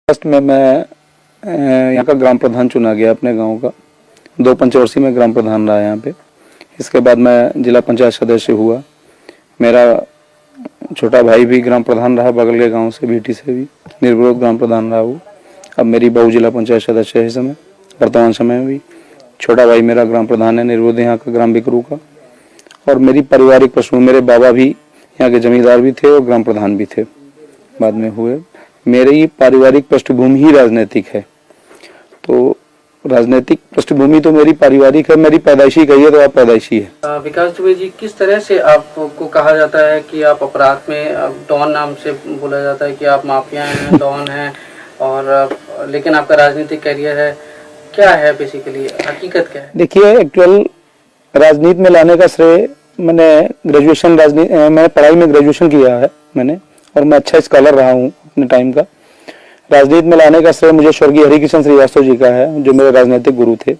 अगस्त में मैं यहाँ का ग्राम प्रधान चुना गया अपने गांव का। 2 पंचवर्षीय में ग्राम प्रधान रहा यहाँ पे। इसके बाद मैं जिला पंचायत सदस्य हुआ। मेरा छोटा भाई भी ग्राम प्रधान रहा, बगल के गांव से बीटी से भी निर्विरोध ग्राम प्रधान रहा वो। अब मेरी बहू जिला पंचायत सदस्य है इस समय, वर्तमान समय में भी। छोटा भाई मेरा ग्राम प्रधान है निर्विरोध यहाँ का, ग्राम बिकरू का। और मेरी पारिवारिक पृष्ठभूमि, मेरे बाबा भी यहाँ के जमींदार भी थे और ग्राम प्रधान भी थे, बाद में हुए। मेरी पारिवारिक पृष्ठभूमि ही राजनीतिक है। तो राजनीतिक पृष्ठभूमि तो मेरी पारिवारिक है, मेरी पैदाइशी कहिए तो आप पैदाइशी है। विकास दुबे जी, किस तरह से आपको कहा जाता है कि आप अपराध में डॉन नाम से बोला जाता है कि आप माफिया हैं, डॉन हैं, और लेकिन आपका राजनीतिक करियर है, क्या है बेसिकली, हकीकत क्या है? देखिए, एक्चुअल राजनीति में लाने का श्रेय मैंने पढ़ाई में ग्रेजुएशन किया है मैंने, और मैं अच्छा स्कॉलर रहा हूँ अपने टाइम का। राजनीति में लाने का श्रेय मुझे स्वर्गीय हरिकिशन श्रीवास्तव जी का है, जो मेरे राजनीतिक गुरु थे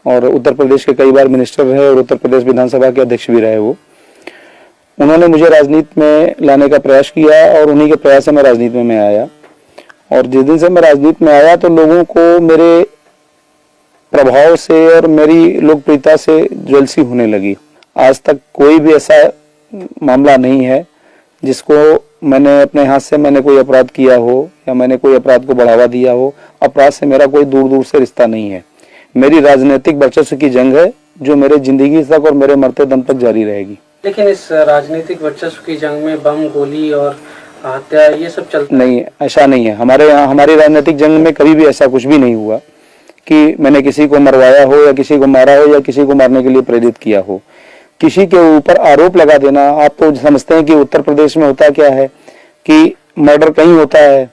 और उत्तर प्रदेश के कई बार मिनिस्टर रहे और उत्तर प्रदेश विधानसभा के अध्यक्ष भी रहे वो। उन्होंने मुझे राजनीति में लाने का प्रयास किया और उन्हीं के प्रयास से मैं राजनीति में आया। और जिस दिन से मैं राजनीति में आया तो लोगों को मेरे प्रभाव से और मेरी लोकप्रियता से ज्वेलसी होने लगी। आज तक कोई भी ऐसा मामला नहीं है जिसको मैंने अपने हाथ से मैंने कोई अपराध किया हो या मैंने कोई अपराध को बढ़ावा दिया हो। अपराध से मेरा कोई दूर दूर से रिश्ता नहीं है। मेरी राजनीतिक वर्चस्व की जंग है जो मेरे जिंदगी तक और मेरे मरते दम तक जारी रहेगी। लेकिन इस राजनीतिक वर्चस्व की जंग में बम, गोली और हत्या ये सब चलता नहीं, ऐसा नहीं है। हमारे यहाँ हमारी राजनीतिक जंग में कभी भी ऐसा कुछ भी नहीं हुआ कि मैंने किसी को मरवाया हो या किसी को मारा हो या किसी को मारने के लिए प्रेरित किया हो। किसी के ऊपर आरोप लगा देना, आप तो समझते हैं कि उत्तर प्रदेश में होता क्या है कि मर्डर कहीं होता है,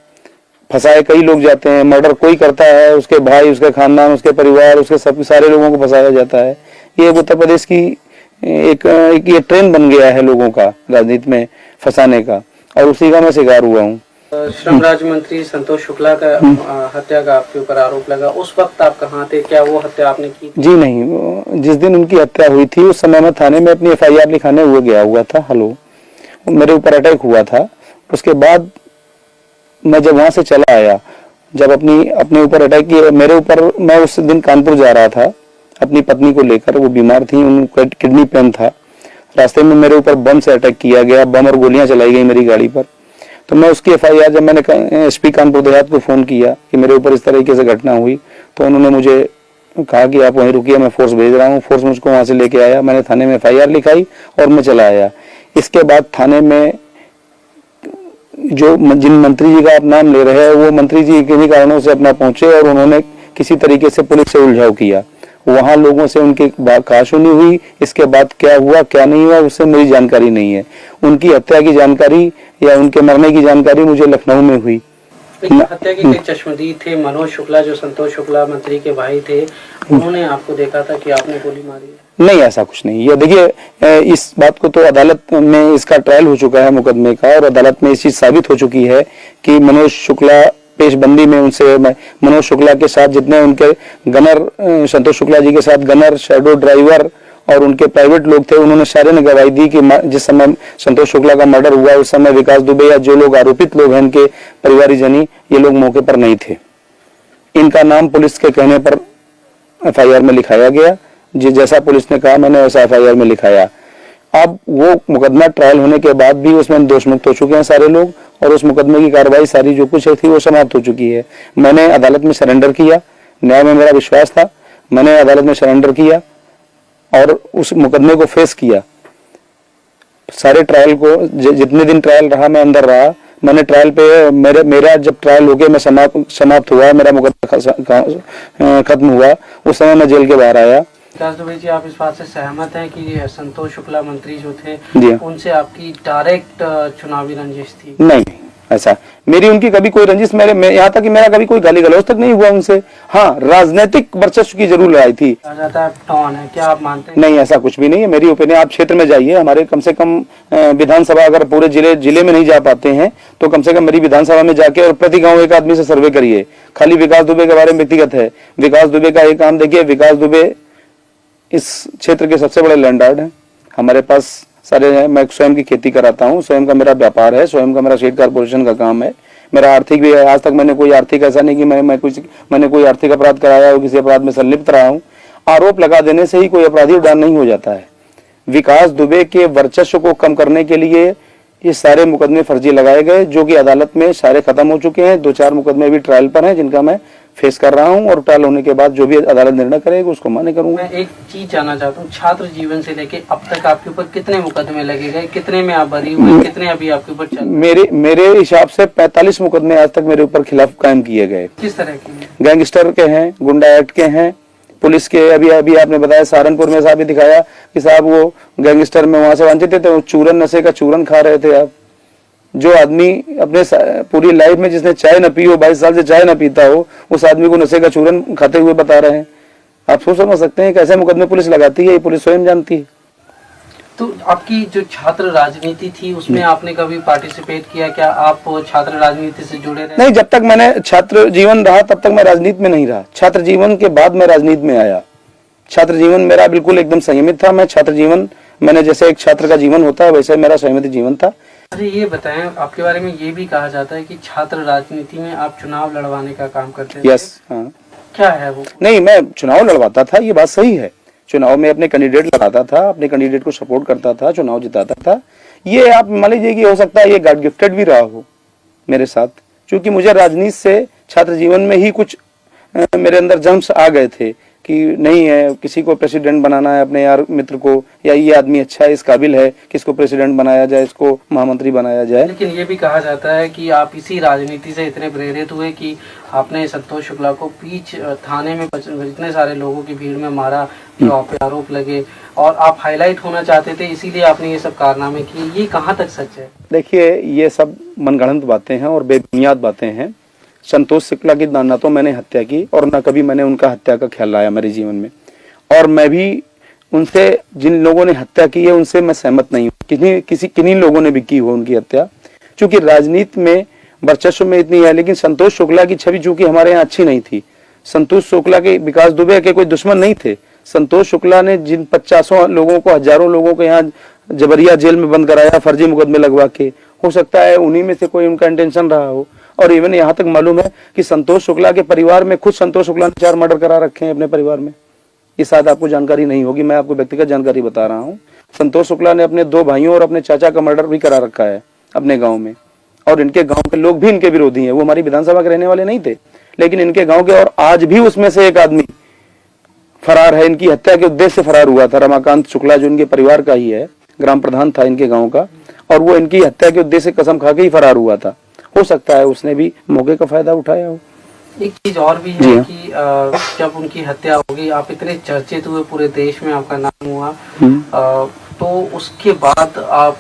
फंसाए कई लोग जाते हैं। मर्डर कोई करता है, उसके भाई, उसके खानदान, उसके परिवार, उसके सब सारे लोगों को फंसाया जाता है। ये उत्तर प्रदेश की एक ये ट्रेंड बन गया है लोगों का राजनीति में फंसाने का, और उसी का मैं शिकार हुआ हूँ। श्रम राज्य मंत्री संतोष शुक्ला का हत्या का आपके ऊपर आरोप लगा, उस वक्त आप कहाँ थे? क्या वो हत्या आपने की? जी नहीं, जिस दिन उनकी हत्या हुई थी उस समय मैं थाने में अपनी FIR लिखाने हुए गया हुआ था। मेरे ऊपर अटैक हुआ था। उसके बाद मैं जब वहां से चला आया, जब अपने ऊपर अटैक किया मेरे ऊपर, मैं उस दिन कानपुर जा रहा था अपनी पत्नी को लेकर। वो बीमार थी, उनका किडनी पेन था। रास्ते में मेरे ऊपर बम से अटैक किया गया, बम और गोलियां चलाई गई मेरी गाड़ी पर। तो मैं उसकी FIR, जब मैंने SP कानपुर देहात को फोन किया कि मेरे ऊपर इस तरीके से घटना हुई, तो उन्होंने मुझे कहा कि आप वहीं रुकिए, मैं फोर्स भेज रहा हूँ। फोर्स मुझको वहां से लेके आया, मैंने थाने में FIR लिखाई और मैं चला आया। इसके बाद थाने में जो जिन मंत्री जी का आप नाम ले रहे हैं, वो मंत्री जी किन्हीं कारणों से अपना पहुंचे और उन्होंने किसी तरीके से पुलिस से उलझाव किया। वहां लोगों से उनकी कहा सुनी हुई। इसके बाद क्या हुआ क्या नहीं हुआ उससे मेरी जानकारी नहीं है। उनकी हत्या की जानकारी या उनके मरने की जानकारी मुझे लखनऊ में हुई। हत्या के कई चश्मदीद थे। मनोज शुक्ला, जो संतोष शुक्ला मंत्री के भाई थे, उन्होंने आपको देखा था कि आपने गोली मारी है? नहीं, ऐसा कुछ नहीं। ये देखिए, इस बात को तो अदालत में इसका ट्रायल हो चुका है मुकदमे का, और अदालत में इस चीज साबित हो चुकी है कि मनोज शुक्ला पेशबंदी में उनसे, मनोज शुक्ला के साथ जितने उनके गनर, संतोष शुक्ला जी के साथ गनर, शैडो ड्राइवर और उनके प्राइवेट लोग थे, उन्होंने सारे ने गवाही दी कि जिस समय संतोष शुक्ला का मर्डर हुआ उस समय विकास दुबे या जो लोग आरोपित लोग हैं इनके परिवारजनी, ये लोग मौके पर नहीं थे। इनका नाम पुलिस के कहने पर FIR में लिखाया गया। जैसा पुलिस ने कहा मैंने वैसा FIR में लिखाया। अब वो मुकदमा ट्रायल होने के बाद भी उसमें दोष मुक्त हो चुके हैं सारे लोग, और उस मुकदमे की कार्रवाई सारी जो कुछ थी वो समाप्त हो चुकी है। मैंने अदालत में सरेंडर किया, न्याय में मेरा विश्वास था। मैंने अदालत में सरेंडर किया और उस मुकदमे को फेस किया। सारे ट्रायल को, जितने दिन ट्रायल रहा मैं अंदर रहा। मैंने ट्रायल पे मेरा जब ट्रायल हो गया, मैं समाप्त हुआ, मेरा मुकदमा खत्म हुआ, उस समय मैं जेल के बाहर आया। विकास दुबे जी, आप इस बात से सहमत हैं कि संतोष शुक्ला मंत्री जो थे उनसे आपकी डायरेक्ट चुनावी रंजिश थी? नहीं, ऐसा मेरी उनकी कभी कोई रंजिश, यहाँ तक कि मेरा कभी कोई गाली गलौज तक नहीं हुआ उनसे। हाँ, राजनीतिक वर्चस्व की जरूर लड़ाई थी। टॉन है, क्या आप मानते हैं? नहीं, ऐसा कुछ भी नहीं है। मेरी ओपिनियन, आप क्षेत्र में जाइए, हमारे कम से कम विधानसभा, अगर पूरे जिले में नहीं जा पाते हैं तो कम से कम मेरी विधानसभा में जाके और प्रति गांव एक आदमी से सर्वे करिए। खाली विकास दुबे के बारे में व्यक्तिगत है। विकास दुबे का एक काम देखिए, विकास दुबे इस क्षेत्र के सबसे बड़े लैंडलॉर्ड हैं। हमारे पास सारे हैं। मैं स्वयं की खेती कराता हूँ, स्वयं का मेरा व्यापार है, स्वयं का मेरा सीड कारपोरेशन का काम है। मेरा आर्थिक भी है, आज तक मैंने कोई आर्थिक ऐसा नहीं कि मैंने कोई आर्थिक अपराध कराया हो, किसी अपराध में संलिप्त रहा हूँ। आरोप लगा देने से ही कोई अपराधी उड़ान नहीं हो जाता है। विकास दुबे के वर्चस्व को कम करने के लिए ये सारे मुकदमे फर्जी लगाए गए, जो कि अदालत में सारे खत्म हो चुके हैं। 2-4 मुकदमे भी ट्रायल पर हैं, जिनका मैं फेस कर रहा हूं, और ट्रायल होने के बाद जो भी अदालत निर्णय करेगी उसको मान्य करूंगा। मैं एक चीज जानना चाहता हूँ, छात्र जीवन से लेके अब तक आपके ऊपर कितने मुकदमे लगे गए, कितने में आप बरी हुए, कितने अभी आपके ऊपर चल? मेरे हिसाब से 45 मुकदमे आज तक मेरे ऊपर खिलाफ कायम किए गए। किस तरह के? गैंगस्टर के हैं, गुंडा एक्ट के हैं, पुलिस के। अभी आपने बताया सहारनपुर में साहब भी दिखाया कि साहब वो गैंगस्टर में वहां से वांछित थे, वो चूरन, नशे का चूरन खा रहे थे। आप जो आदमी अपने पूरी लाइफ में जिसने चाय न पी हो, 22 साल से चाय न पीता हो, उस आदमी को नशे का चूरन खाते हुए बता रहे हैं। आप सोच समझ सकते हैं कैसे मुकदमे पुलिस लगाती है, ये पुलिस स्वयं जानती है। तो आपकी जो छात्र राजनीति थी उसमें आपने कभी पार्टिसिपेट किया? क्या आप छात्र राजनीति से जुड़े रहे? नहीं, जब तक मैंने छात्र जीवन रहा तब तक मैं राजनीति में नहीं रहा। छात्र जीवन के बाद मैं राजनीति में आया। छात्र जीवन मेरा बिल्कुल एकदम संयमित था। मैं छात्र जीवन, मैंने जैसे एक छात्र का जीवन होता है वैसे मेरा संयमित जीवन था। अरे ये बताएं, आपके बारे में ये भी कहा जाता है कि छात्र राजनीति में आप चुनाव लड़वाने का काम करते थे। यस, हाँ। क्या है वो? नहीं, मैं चुनाव लड़वाता था, ये बात सही है। चुनाव में अपने कैंडिडेट लगाता था, अपने कैंडिडेट को सपोर्ट करता था, चुनाव जिताता था। ये आप मान लीजिए कि हो सकता है ये गॉड गिफ्टेड भी रहा हो मेरे साथ, क्योंकि मुझे राजनीति से छात्र जीवन में ही कुछ मेरे अंदर जम्स आ गए थे कि नहीं है, किसी को प्रेसिडेंट बनाना है अपने यार मित्र को, या ये आदमी अच्छा है, इस काबिल है कि इसको प्रेसिडेंट बनाया जाए, इसको महामंत्री बनाया जाए। लेकिन ये भी कहा जाता है कि आप इसी राजनीति से इतने प्रेरित हुए कि आपने संतोष शुक्ला को बीच थाने में इतने सारे लोगों की भीड़ में मारा, जो आप पे आरोप लगे, और आप हाईलाइट होना चाहते थे, इसीलिए आपने ये सब कारनामे किए। ये कहाँ तक सच है? देखिए, ये सब मनगढ़ंत बातें हैं और बेबुनियाद बातें हैं। संतोष शुक्ला की ना तो मैंने हत्या की और न कभी मैंने उनका हत्या का ख्याल लाया मेरे जीवन में, और मैं भी उनसे, जिन लोगों ने हत्या की है उनसे मैं सहमत नहीं हूँ। किन्हीं लोगों ने भी की हो उनकी हत्या, क्योंकि राजनीति में वर्चस्व में इतनी है। लेकिन संतोष शुक्ला की छवि चूंकि हमारे यहाँ अच्छी नहीं थी। संतोष शुक्ला के, विकास दुबे के कोई दुश्मन नहीं थे। संतोष शुक्ला ने जिन 50 लोगों को, हजारों लोगों को यहाँ जबरिया जेल में बंद कराया, फर्जी मुकदमे लगवा के, हो सकता है उन्हीं में से कोई उनका इंटेंशन रहा हो। और इवन यहाँ तक मालूम है कि संतोष शुक्ला के परिवार में, खुद संतोष शुक्ला ने 4 मर्डर करा रखे हैं अपने परिवार में। ये शायद आपको जानकारी नहीं होगी, मैं आपको व्यक्तिगत जानकारी बता रहा हूँ। संतोष शुक्ला ने अपने 2 भाइयों और अपने चाचा का मर्डर भी करा रखा है अपने गाँव में, और इनके गाँव के लोग भी इनके विरोधी हैं। वो हमारी विधानसभा के रहने वाले नहीं थे, लेकिन इनके गाँव के, और आज भी उसमें से एक आदमी फरार है। इनकी हत्या के उद्देश्य से फरार हुआ था। रमाकांत शुक्ला जो इनके परिवार का ही है, ग्राम प्रधान था इनके गाँव का, और वो इनकी हत्या के उद्देश्य से कसम खा के ही फरार हुआ था। हो सकता है उसने भी मौके का फायदा उठाया हो। एक चीज और भी है कि जब उनकी हत्या होगी, आप इतने चर्चित हुए, पूरे देश में आपका नाम हुआ, तो उसके बाद आप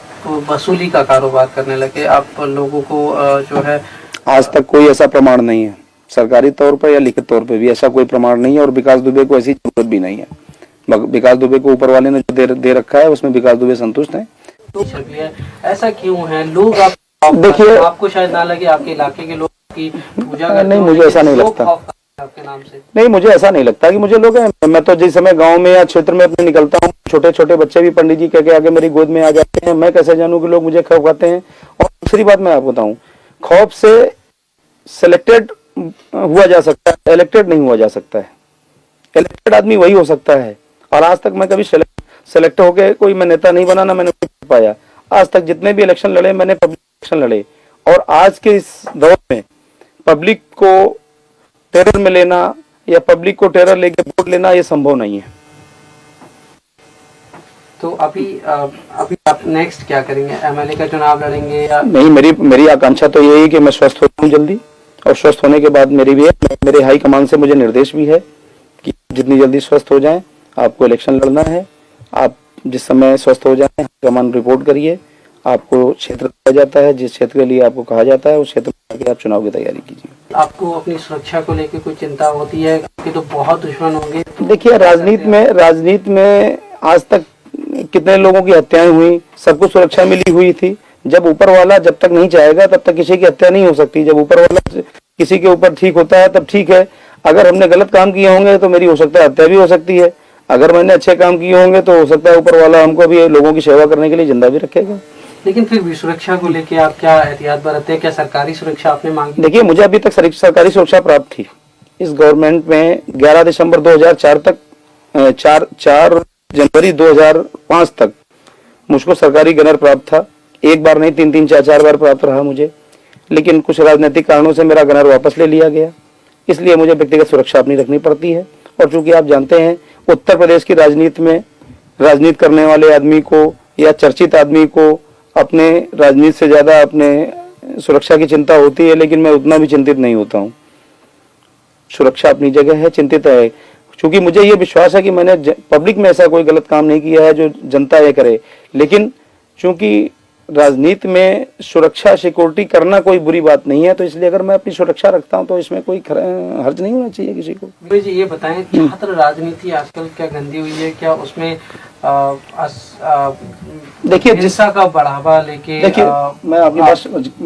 वसूली का कारोबार करने लगे। आप लोगों को जो है, आज तक कोई ऐसा प्रमाण नहीं है सरकारी तौर पर या लिखित तौर पर भी, ऐसा कोई प्रमाण नहीं है, और विकास दुबे को ऐसी जरूरत भी नहीं है। विकास दुबे को ऊपर वाले ने जो दे रखा है उसमें विकास दुबे संतुष्ट है। तो ऐसा क्यों है? लोग देखिए, आपको शायद ना लगे, आपके इलाके के लोग की पूजा करते नहीं, मुझे ऐसा नहीं लगता आपके नाम से। नहीं, मुझे ऐसा नहीं लगता कि मुझे लोग हैं। मैं तो जिस समय गांव में या क्षेत्र में अपने निकलता हूँ, छोटे छोटे बच्चे भी पंडित जी कह के आगे मेरी गोद में आ जाते हैं। मैं कैसे जानूं कि लोग मुझे खौफ खाते हैं? और दूसरी बात मैं आपको बताऊं, खौफ से सिलेक्टेड हुआ जा सकता है, इलेक्टेड नहीं हुआ जा सकता है। इलेक्टेड आदमी वही हो सकता है, और आज तक मैं कभी सेलेक्ट होके कोई मैं नेता नहीं बना, ना मैंने पाया। आज तक जितने भी इलेक्शन लड़े, मैंने पब्लिक इलेक्शन लड़े, और आज के इस दौर में पब्लिक को टेरर में लेना या पब्लिक को टेरर लेके वोट लेना, ये संभव नहीं है। तो अभी आप नेक्स्ट क्या करेंगे? एमएलए का चुनाव लड़ेंगे या नहीं? मेरी आकांक्षा तो यही है कि मैं स्वस्थ हो जाऊं जल्दी, और स्वस्थ होने के बाद मेरे हाई कमान से मुझे निर्देश भी है कि जितनी जल्दी स्वस्थ हो जाएं, आपको इलेक्शन लड़ना है। आप जिस समय स्वस्थ हो जाएं, कमान रिपोर्ट करिए, आपको क्षेत्र दिया जाता है, जिस क्षेत्र के लिए आपको कहा जाता है उस क्षेत्र में जाके आप चुनाव की तैयारी कीजिए। आपको अपनी सुरक्षा को लेकर कोई चिंता होती है? आपके तो बहुत दुश्मन होंगे। तो देखिए, राजनीति में आज तक कितने लोगों की हत्याएं हुई, सबको सुरक्षा मिली हुई थी। जब ऊपर वाला जब तक नहीं चाहेगा तब तक किसी की हत्या नहीं हो सकती। जब ऊपर वाला किसी के ऊपर ठीक होता है तब ठीक है। अगर हमने गलत काम किए होंगे तो मेरी हो सकता है हत्या भी हो सकती है। अगर मैंने अच्छे काम किए होंगे तो हो सकता है ऊपर वाला हमको भी लोगों की सेवा करने के लिए जिंदा भी रखेगा। लेकिन फिर भी सुरक्षा को लेके आप क्या एहतियात बरतते हैं? क्या सरकारी सुरक्षा आपने मांगी? देखिए, मुझे अभी तक सरकारी सुरक्षा प्राप्त थी इस गवर्नमेंट में। 11 दिसंबर 2004 तक 4 जनवरी 2005 तक मुझको सरकारी गनर प्राप्त था। एक बार नहीं, 3 4 बार प्राप्त रहा मुझे। लेकिन कुछ राजनीतिक कारणों से मेरा गनर वापस ले लिया गया, इसलिए मुझे व्यक्तिगत सुरक्षा अपनी रखनी पड़ती है। और चूंकि आप जानते हैं, उत्तर प्रदेश की राजनीति में राजनीति करने वाले आदमी को या चर्चित आदमी को अपने राजनीति से ज्यादा अपने सुरक्षा की चिंता होती है, लेकिन मैं उतना भी चिंतित नहीं होता हूँ। सुरक्षा अपनी जगह है, चिंतित है, क्योंकि मुझे ये विश्वास है कि मैंने पब्लिक में ऐसा कोई गलत काम नहीं किया है जो जनता ये करे। लेकिन चूंकि राजनीति में सुरक्षा सिक्योरिटी करना कोई बुरी बात नहीं है, तो इसलिए अगर मैं अपनी सुरक्षा रखता हूं तो इसमें कोई हर्ज नहीं होना चाहिए किसी को। विवेक जी, ये बताएं, छात्र राजनीति आजकल क्या गंदी हुई है? क्या उसमें देखिए, हिंसा का बढ़ावा लेके? देखिए, मैं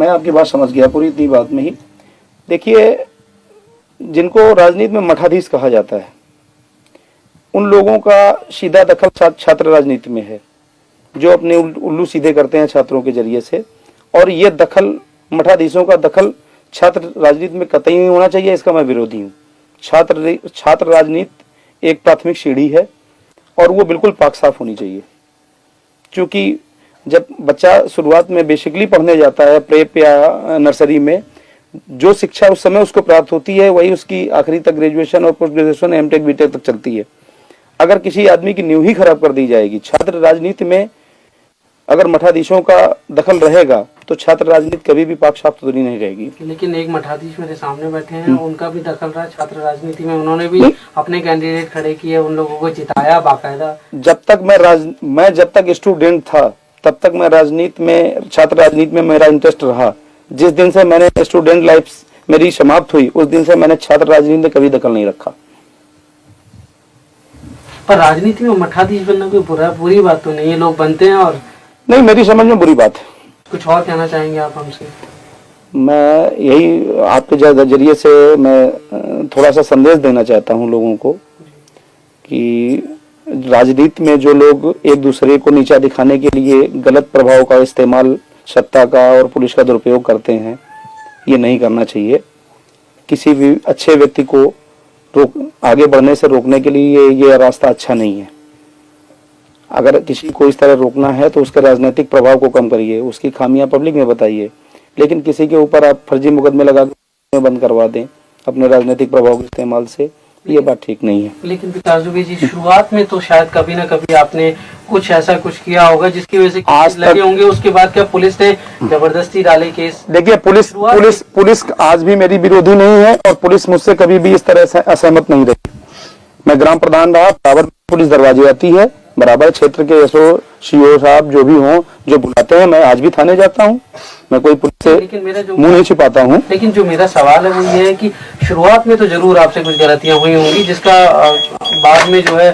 आपकी बात समझ गया पूरी इतनी बात में ही। देखिए, जिनको राजनीति में मठाधीश कहा जाता है, उन लोगों का सीधा दखल छात्र राजनीति में है, जो अपने उल्लू सीधे करते हैं छात्रों के जरिए से। और ये दखल, मठाधीशों का दखल छात्र राजनीति में कतई नहीं होना चाहिए, इसका मैं विरोधी हूँ। छात्र राजनीति एक प्राथमिक सीढ़ी है और वो बिल्कुल पाक साफ होनी चाहिए। क्योंकि जब बच्चा शुरुआत में बेसिकली पढ़ने जाता है, प्रेप या नर्सरी में, जो शिक्षा उस समय उसको प्राप्त होती है वही उसकी आखिरी तक ग्रेजुएशन और पोस्ट ग्रेजुएशन, एमटेक, बीटेक तक चलती है। अगर किसी आदमी की नींव ही खराब कर दी जाएगी, छात्र राजनीति में अगर मठाधीशों का दखल रहेगा तो छात्र राजनीति कभी भी पाक साफ सुथरी नहीं रहेगी। लेकिन एक मठाधीश मेरे सामने बैठे हैं, उनका भी दखल रहा छात्र राजनीति में। उन्होंने भी अपने कैंडिडेट खड़े किए, उन लोगों को जिताया बाकायदा। जब तक मैं जब तक स्टूडेंट था तब तक मैं राजनीति में, छात्र राजनीति में मेरा इंटरेस्ट रहा। जिस दिन से मैंने स्टूडेंट लाइफ मेरी समाप्त हुई, उस दिन से मैंने छात्र राजनीति में कभी दखल नहीं रखा। पर राजनीति में मठाधीश बनना कोई बुरी बात तो नहीं है, लोग बनते हैं। और नहीं, मेरी समझ में बुरी बात है। कुछ और कहना चाहेंगे आप हमसे? मैं यही आपके जरिए से मैं थोड़ा सा संदेश देना चाहता हूँ लोगों को कि राजनीति में जो लोग एक दूसरे को नीचा दिखाने के लिए गलत प्रभाव का इस्तेमाल, सत्ता का और पुलिस का दुरुपयोग करते हैं, ये नहीं करना चाहिए। किसी भी अच्छे व्यक्ति को आगे बढ़ने से रोकने के लिए ये रास्ता अच्छा नहीं है। अगर किसी को इस तरह रोकना है तो उसके राजनीतिक प्रभाव को कम करिए, उसकी खामियां पब्लिक में बताइए। लेकिन किसी के ऊपर आप फर्जी मुकदमे लगा के बंद करवा दें अपने राजनीतिक प्रभाव के इस्तेमाल से, ये बात ठीक नहीं है। लेकिन पिताज दुबे जी, शुरुआत में तो शायद कभी ना कभी आपने कुछ ऐसा कुछ किया होगा जिसकी वजह से केस लगे होंगे। उसके बाद क्या पुलिस ने जबरदस्ती डाले केस? देखिए, पुलिस आज भी मेरी विरोधी नहीं है और पुलिस मुझसे कभी भी इस तरह से असहमत नहीं रही। मैं ग्राम प्रधान रहा, बराबर पुलिस दरवाजे आती है, बराबर क्षेत्र के एसओ, सीओ साहब जो भी हों, जो बुलाते हैं, मैं आज भी थाने जाता हूँ। मैं कोई पुलिस से मुंह नहीं छिपाता हूँ। लेकिन जो मेरा सवाल है वो ये है कि शुरुआत में तो जरूर आपसे कुछ गलतियां हुई होंगी, जिसका बाद में जो है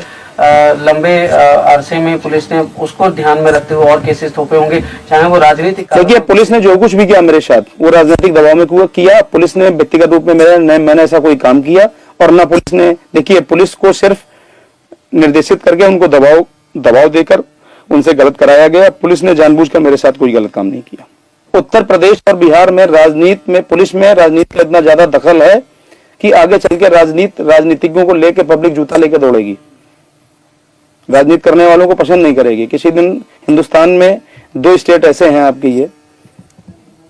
लंबे अरसे में पुलिस ने उसको ध्यान में रखते हुए और केसेस थोपे होंगे, चाहे वो राजनीतिक। देखिए, पुलिस ने जो कुछ भी किया मेरे साथ, वो राजनीतिक दबाव में किया। पुलिस ने व्यक्तिगत रूप में मैंने ऐसा कोई काम किया और ना पुलिस ने। देखिए, पुलिस को सिर्फ निर्देशित करके उनको दबाव देकर उनसे गलत कराया गया। पुलिस ने जानबूझकर मेरे साथ कोई गलत काम नहीं किया। उत्तर प्रदेश और बिहार में राजनीति में, पुलिस में राजनीति का इतना ज्यादा दखल है कि आगे चल के राजनीतिज्ञों को लेकर पब्लिक जूता लेकर दौड़ेगी, राजनीति करने वालों को पसंद नहीं करेगी। किसी दिन हिंदुस्तान में 2 स्टेट ऐसे हैं आपके, ये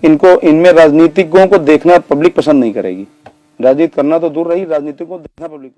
इनमें राजनीतिज्ञों को देखना पब्लिक पसंद नहीं करेगी। राजनीति करना तो दूर रही, राजनीतिज्ञों को देखना पब्लिक